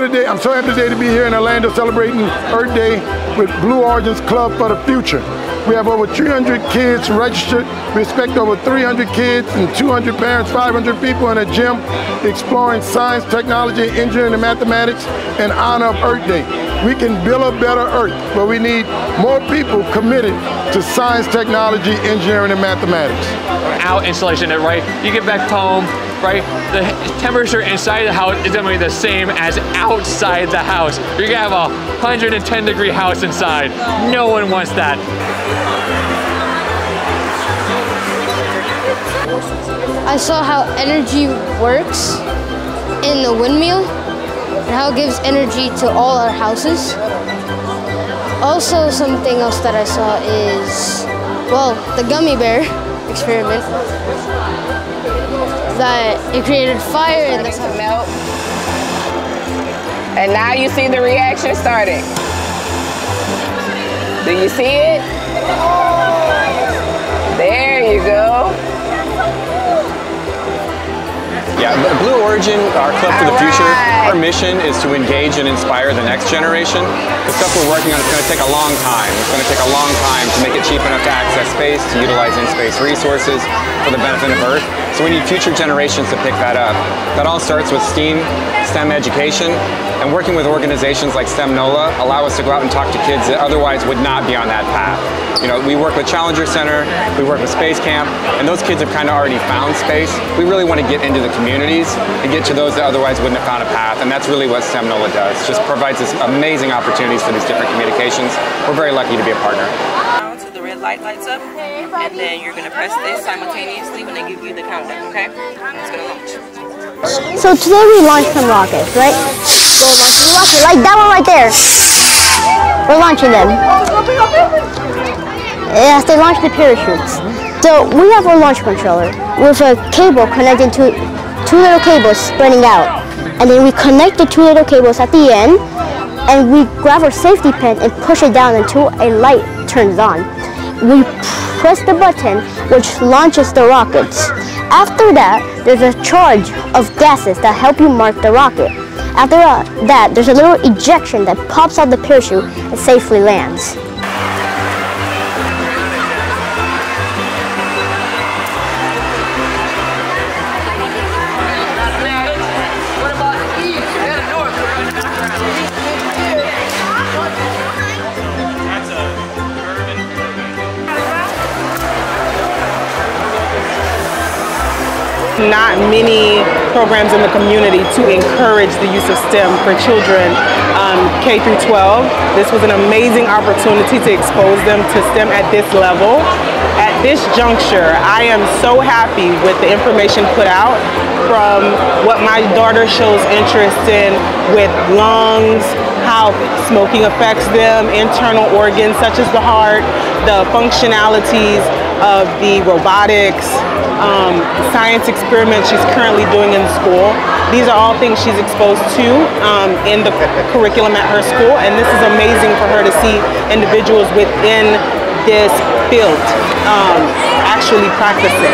today. I'm so happy today to be here in Orlando celebrating Earth Day with Blue Origins Club for the Future. We have over 300 kids registered. We expect over 300 kids and 200 parents, 500 people in a gym exploring science, technology, engineering, and mathematics in honor of Earth Day. We can build a better Earth, but we need more people committed to science, technology, engineering, and mathematics. Out installation, right? You get back home, right? The temperature inside the house is going to be the same as outside the house. You're going to have a 110-degree house inside. No one wants that. I saw how energy works in the windmill and how it gives energy to all our houses. Also, something else that I saw is, well, the gummy bear experiment. That it created fire and that's how it melt. And now you see the reaction starting. Do you see it? There you go. Yeah, Blue Origin, our Club for the Future, our mission is to engage and inspire the next generation. The stuff we're working on is going to take a long time. It's going to take a long time to make it cheap enough to access space, to utilize in-space resources for the benefit of Earth. So we need future generations to pick that up. That all starts with STEAM, STEM education, and working with organizations like STEM NOLA allow us to go out and talk to kids that otherwise would not be on that path. You know, we work with Challenger Center, we work with Space Camp, and those kids have kind of already found space. We really want to get into the communities and get to those that otherwise wouldn't have found a path, and that's really what STEM NOLA does. Just provides us amazing opportunities for these different communications. We're very lucky to be a partner. So the red light lights up, and then you're going to press this simultaneously when they give you the countdown, okay? It's going to launch. So today we launched some rockets, right? So we're launching a rocket, like that one right there. We're launching them. Yes, they launch the parachutes. So we have a launch controller with a cable connected to two little cables spreading out. And then we connect the two little cables at the end, and we grab our safety pin and push it down until a light turns on. We press the button, which launches the rockets. After that, there's a charge of gases that help you mark the rocket. After that, there's a little ejection that pops out the parachute and safely lands. Not many programs in the community to encourage the use of STEM for children K through 12. This was an amazing opportunity to expose them to STEM at this level. At this juncture, I am so happy with the information put out from what my daughter shows interest in with lungs, how smoking affects them, internal organs such as the heart, the functionalities of the robotics, science experiments she's currently doing in school. These are all things she's exposed to in the curriculum at her school, and this is amazing for her to see individuals within this field actually practicing.